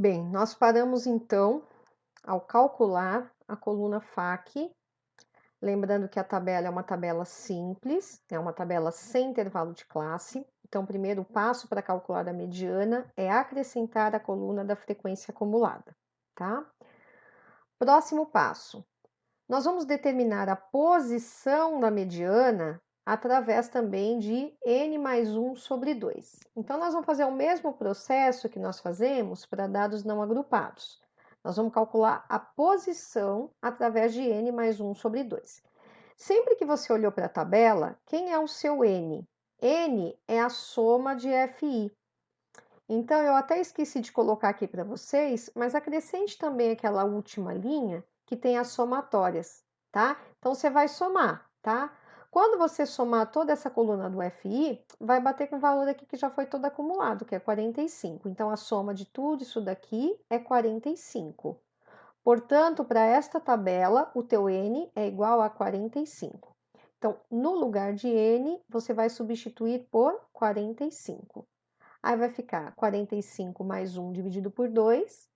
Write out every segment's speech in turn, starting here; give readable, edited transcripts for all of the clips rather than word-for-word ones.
Bem, nós paramos então ao calcular a coluna FAQ, lembrando que a tabela é uma tabela simples, é uma tabela sem intervalo de classe. Então, o primeiro passo para calcular a mediana é acrescentar a coluna da frequência acumulada, tá? Próximo passo, nós vamos determinar a posição da mediana através também de n mais 1 sobre 2. Então, nós vamos fazer o mesmo processo que nós fazemos para dados não agrupados. Nós vamos calcular a posição através de n mais 1 sobre 2. Sempre que você olhou para a tabela, quem é o seu n? N é a soma de FI. Então, eu até esqueci de colocar aqui para vocês, mas acrescente também aquela última linha que tem as somatórias, tá? Então, você vai somar, tá? Quando você somar toda essa coluna do FI, vai bater com o valor aqui que já foi todo acumulado, que é 45. Então, a soma de tudo isso daqui é 45. Portanto, para esta tabela, o teu N é igual a 45. Então, no lugar de N, você vai substituir por 45. Aí vai ficar 45 mais 1 dividido por 2,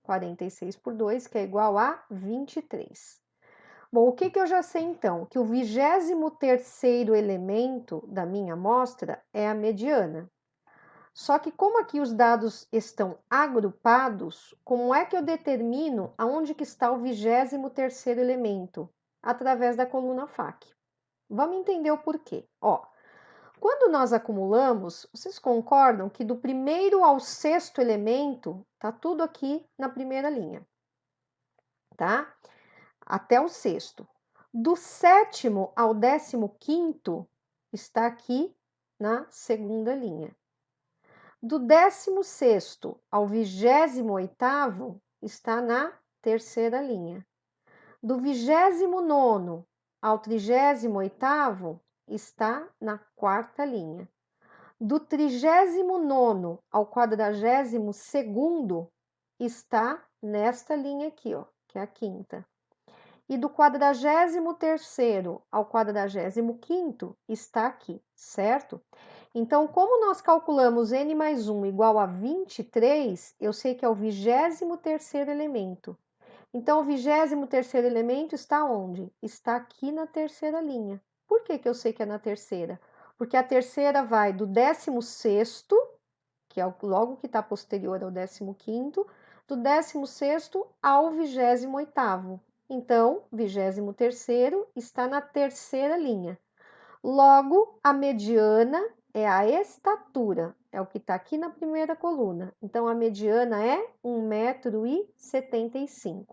46 por 2, que é igual a 23. Bom, o que eu já sei então? Que o 23º elemento da minha amostra é a mediana. Só que como aqui os dados estão agrupados, como é que eu determino aonde que está o 23º elemento? Através da coluna FAQ. Vamos entender o porquê. Ó, quando nós acumulamos, vocês concordam que do primeiro ao sexto elemento está tudo aqui na primeira linha, tá? Até o sexto. Do sétimo ao 15º está aqui na segunda linha. Do 16º ao 28º está na terceira linha. Do 29º ao 38º está na quarta linha. Do 39º ao 42º está nesta linha aqui, ó, que é a quinta. E do 43º ao 45º está aqui, certo? Então, como nós calculamos n mais 1 igual a 23, eu sei que é o 23º elemento. Então, o 23º elemento está onde? Está aqui na terceira linha. Por que eu sei que é na terceira? Porque a terceira vai do 16º, que é logo que está posterior ao 15º, do 16º ao 28º. Então, 23º está na terceira linha. Logo, a mediana é a estatura, é o que está aqui na primeira coluna. Então, a mediana é 1,75 m.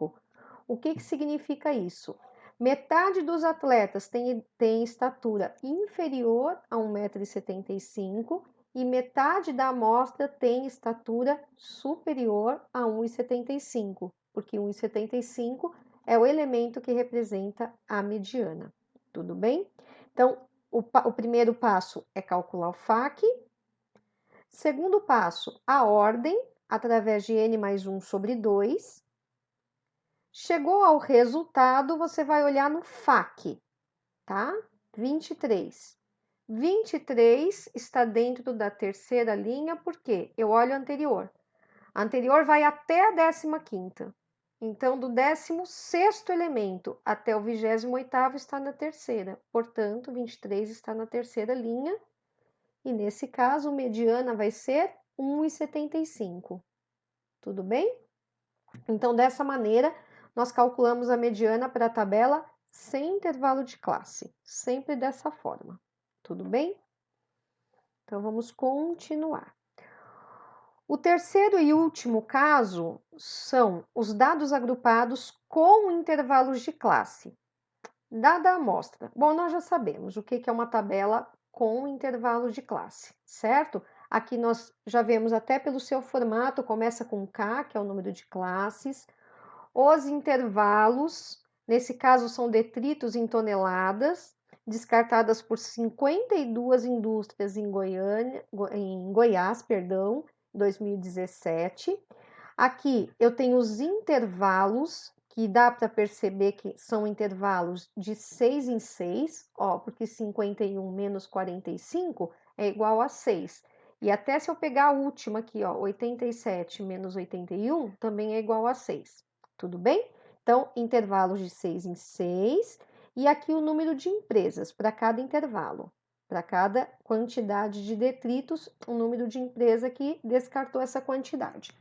O que significa isso? Metade dos atletas tem estatura inferior a 1,75 m e metade da amostra tem estatura superior a 1,75 m, porque 1,75 m é o elemento que representa a mediana. Tudo bem? Então, o primeiro passo é calcular o FAQ. Segundo passo, a ordem, através de n mais 1 sobre 2. Chegou ao resultado, você vai olhar no FAQ, tá? 23. 23 está dentro da terceira linha, porque eu olho a anterior. A anterior vai até a 15ª. Então, do 16º elemento até o 28º está na terceira. Portanto, 23 está na terceira linha. E nesse caso, mediana vai ser 1,75. Tudo bem? Então, dessa maneira, nós calculamos a mediana para a tabela sem intervalo de classe. Sempre dessa forma. Tudo bem? Então, vamos continuar. O terceiro e último caso são os dados agrupados com intervalos de classe. Dada a amostra. Bom, nós já sabemos o que é uma tabela com intervalos de classe, certo? Aqui nós já vemos até pelo seu formato, começa com K, que é o número de classes. Os intervalos, nesse caso, são detritos em toneladas, descartadas por 52 indústrias em Goiás, 2017. Aqui eu tenho os intervalos, que dá para perceber que são intervalos de 6 em 6, ó, porque 51 menos 45 é igual a 6. E até se eu pegar a última aqui, ó, 87 menos 81, também é igual a 6. Tudo bem? Então, intervalos de 6 em 6. E aqui o número de empresas para cada intervalo. Para cada quantidade de detritos, o número de empresa que descartou essa quantidade.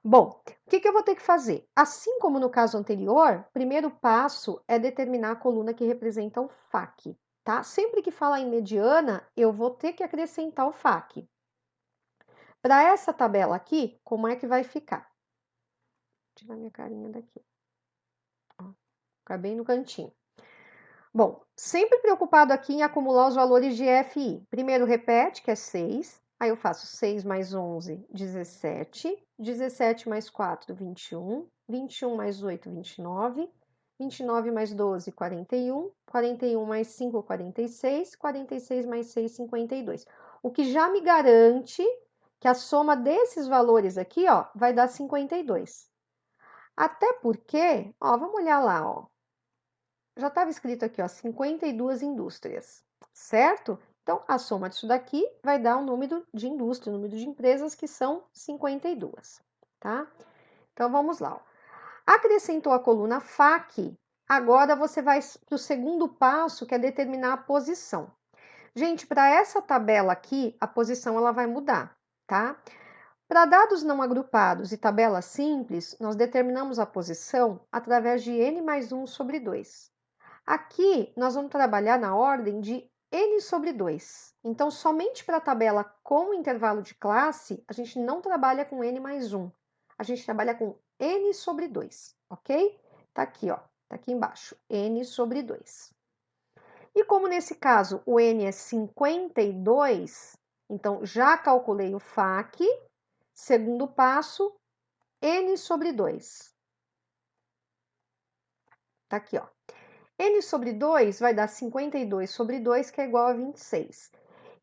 Bom, o que eu vou ter que fazer? Assim como no caso anterior, o primeiro passo é determinar a coluna que representa o FAQ, tá? Sempre que falar em mediana, eu vou ter que acrescentar o FAQ. Para essa tabela aqui, como é que vai ficar? Vou tirar minha carinha daqui. Ó, ficar bem no cantinho. Bom, sempre preocupado aqui em acumular os valores de F e I. Primeiro repete, que é 6. Aí eu faço 6 mais 11, 17. 17 mais 4, 21. 21 mais 8, 29. 29 mais 12, 41. 41 mais 5, 46. 46 mais 6, 52. O que já me garante que a soma desses valores aqui, ó, vai dar 52. Até porque, ó, vamos olhar lá, ó. Já estava escrito aqui, ó, 52 indústrias, certo? Então, a soma disso daqui vai dar um número de indústria, um número de empresas que são 52, tá? Então, vamos lá. Ó. Acrescentou a coluna FAQ, agora você vai para o segundo passo, que é determinar a posição. Gente, para essa tabela aqui, a posição ela vai mudar, tá? Para dados não agrupados e tabela simples, nós determinamos a posição através de n mais 1 sobre 2. Aqui, nós vamos trabalhar na ordem de n sobre 2. Então, somente para a tabela com intervalo de classe, a gente não trabalha com n mais 1. A gente trabalha com n sobre 2, ok? Tá aqui, ó. Tá aqui embaixo, n sobre 2. E como nesse caso o n é 52, então já calculei o FAQ. Segundo passo, n sobre 2. Tá aqui, ó. N sobre 2 vai dar 52 sobre 2, que é igual a 26.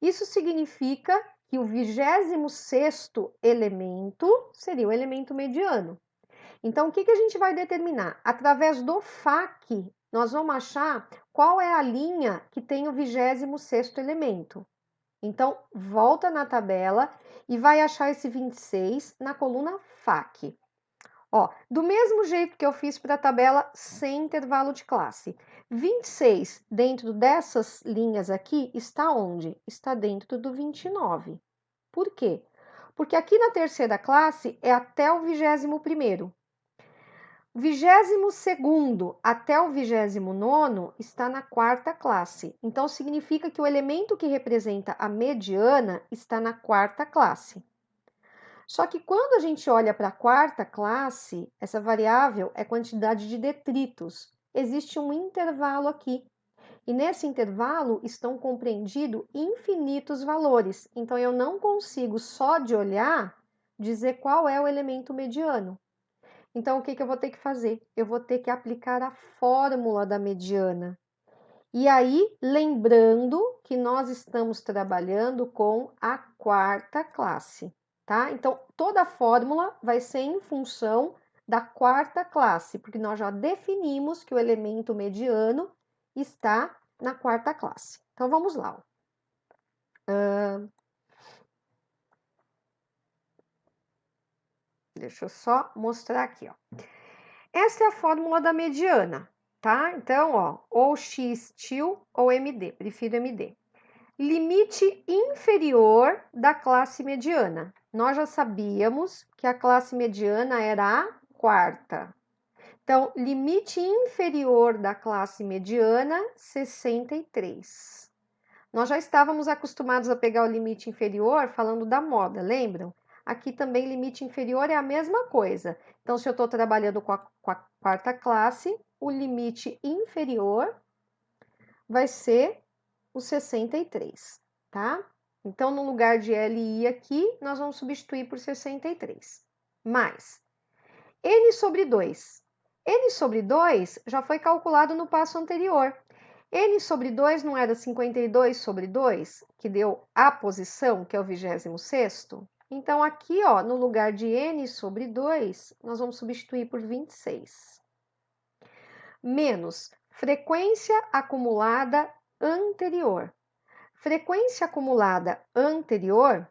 Isso significa que o 26º elemento seria o elemento mediano. Então, o que a gente vai determinar? Através do FAQ, nós vamos achar qual é a linha que tem o 26º elemento. Então, volta na tabela e vai achar esse 26 na coluna FAQ. Ó, do mesmo jeito que eu fiz para a tabela sem intervalo de classe. 26 dentro dessas linhas aqui está onde? Está dentro do 29. Por quê? Porque aqui na terceira classe é até o 21º. 22º até o 29º está na quarta classe. Então, significa que o elemento que representa a mediana está na quarta classe. Só que quando a gente olha para a quarta classe, essa variável é quantidade de detritos. Existe um intervalo aqui. E nesse intervalo estão compreendidos infinitos valores. Então, eu não consigo, só de olhar, dizer qual é o elemento mediano. Então, o que eu vou ter que fazer? Eu vou ter que aplicar a fórmula da mediana. E aí, lembrando que nós estamos trabalhando com a quarta classe, tá? Então, toda a fórmula vai ser em função da quarta classe, porque nós já definimos que o elemento mediano está na quarta classe. Então, vamos lá. Deixa eu só mostrar aqui, ó. Essa é a fórmula da mediana, tá? Então, ó, ou x til ou MD, prefiro MD. Limite inferior da classe mediana. Nós já sabíamos que a classe mediana era a quarta. Então, limite inferior da classe mediana, 63. Nós já estávamos acostumados a pegar o limite inferior falando da moda, lembram? Aqui também limite inferior é a mesma coisa. Então, se eu estou trabalhando com a quarta classe, o limite inferior vai ser o 63, tá? Então, no lugar de LI aqui, nós vamos substituir por 63. Mais N sobre 2. N sobre 2 já foi calculado no passo anterior. N sobre 2 não era 52 sobre 2, que deu a posição, que é o 26º? Então, aqui, ó, no lugar de N sobre 2, nós vamos substituir por 26. Menos frequência acumulada anterior. Frequência acumulada anterior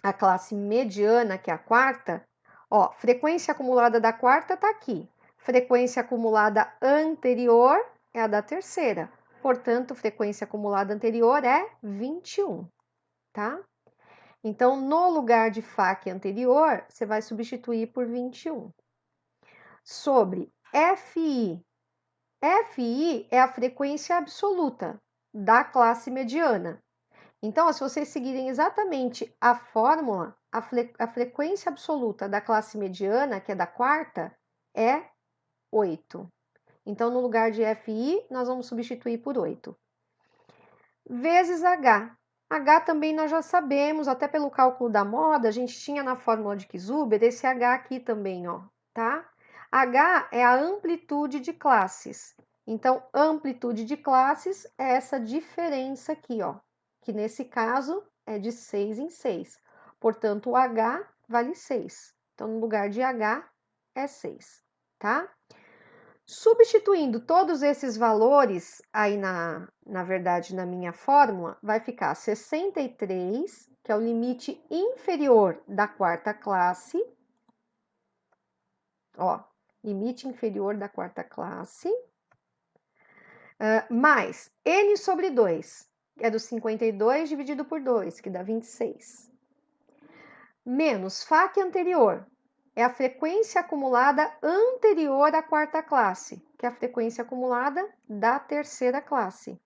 a classe mediana, que é a quarta, ó, frequência acumulada da quarta está aqui. Frequência acumulada anterior é a da terceira. Portanto, frequência acumulada anterior é 21, tá? Então, no lugar de FAC anterior, você vai substituir por 21. Sobre FI. FI é a frequência absoluta da classe mediana. Então, se vocês seguirem exatamente a fórmula, a frequência absoluta da classe mediana, que é da quarta, é 8. Então, no lugar de FI, nós vamos substituir por 8. Vezes H. H também nós já sabemos, até pelo cálculo da moda, a gente tinha na fórmula de Kisuber esse H aqui também, ó, tá? H é a amplitude de classes. Então, amplitude de classes é essa diferença aqui, ó, que nesse caso é de 6 em 6. Portanto, o H vale 6. Então, no lugar de H é 6, tá? Substituindo todos esses valores aí na verdade, na minha fórmula, vai ficar 63, que é o limite inferior da quarta classe. Ó, limite inferior da quarta classe. Mais N sobre 2, que é do 52 dividido por 2, que dá 26. Menos FAC anterior, é a frequência acumulada anterior à quarta classe, que é a frequência acumulada da terceira classe.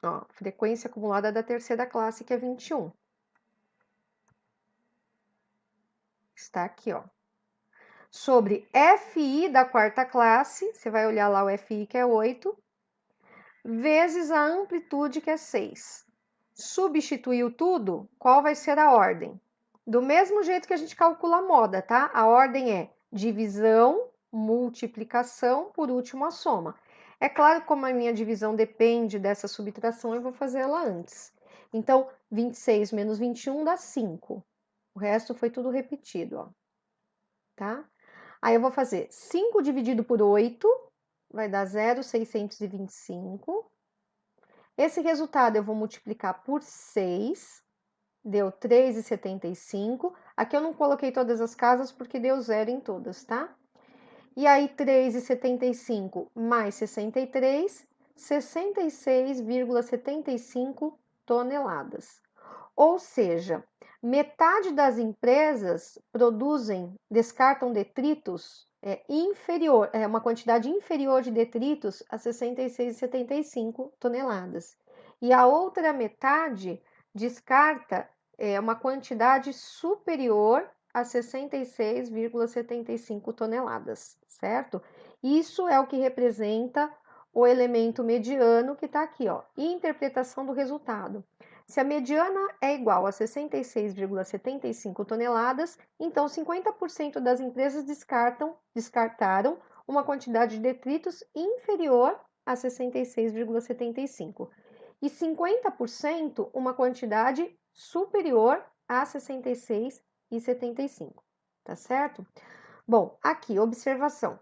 Ó, frequência acumulada da terceira classe, que é 21. Está aqui, ó. Sobre FI da quarta classe, você vai olhar lá o FI, que é 8, vezes a amplitude, que é 6. Substituiu tudo, qual vai ser a ordem? Do mesmo jeito que a gente calcula a moda, tá? A ordem é divisão, multiplicação, por último a soma. É claro que como a minha divisão depende dessa subtração, eu vou fazer ela antes. Então, 26 menos 21 dá 5. O resto foi tudo repetido, ó. Tá? Aí eu vou fazer 5 dividido por 8, vai dar 0,625. Esse resultado eu vou multiplicar por 6, deu 3,75. Aqui eu não coloquei todas as casas porque deu 0 em todas, tá? E aí, 3,75 mais 63, 66,75 toneladas. Ou seja, metade das empresas descartam detritos inferior, uma quantidade inferior de detritos a 66,75 toneladas. E a outra metade descarta uma quantidade superior a 66,75 toneladas, certo? Isso é o que representa o elemento mediano que está aqui, ó, interpretação do resultado. Se a mediana é igual a 66,75 toneladas, então 50% das empresas descartaram uma quantidade de detritos inferior a 66,75 e 50% uma quantidade superior a 66,75, tá certo? Bom, aqui, observação.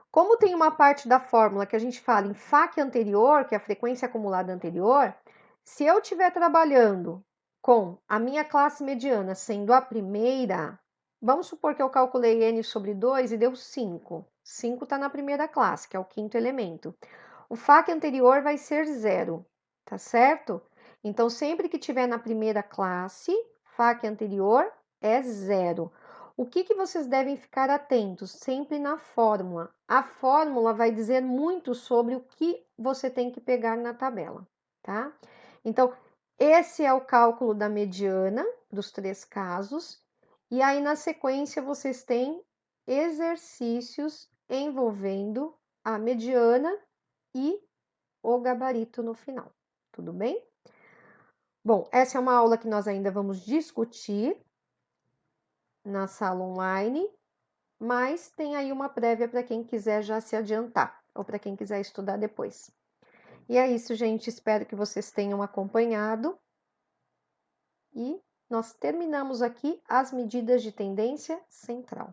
Como tem uma parte da fórmula que a gente fala em FAC anterior, que é a frequência acumulada anterior, se eu estiver trabalhando com a minha classe mediana sendo a primeira, vamos supor que eu calculei N sobre 2 e deu 5. 5 está na primeira classe, que é o quinto elemento. O FAC anterior vai ser 0, tá certo? Então, sempre que tiver na primeira classe, FAC anterior é 0. O que vocês devem ficar atentos? Sempre na fórmula. A fórmula vai dizer muito sobre o que você tem que pegar na tabela, tá? Então, esse é o cálculo da mediana dos 3 casos. E aí, na sequência, vocês têm exercícios envolvendo a mediana e o gabarito no final. Tudo bem? Bom, essa é uma aula que nós ainda vamos discutir na sala online, mas tem aí uma prévia para quem quiser já se adiantar ou para quem quiser estudar depois. E é isso, gente. Espero que vocês tenham acompanhado. E nós terminamos aqui as medidas de tendência central.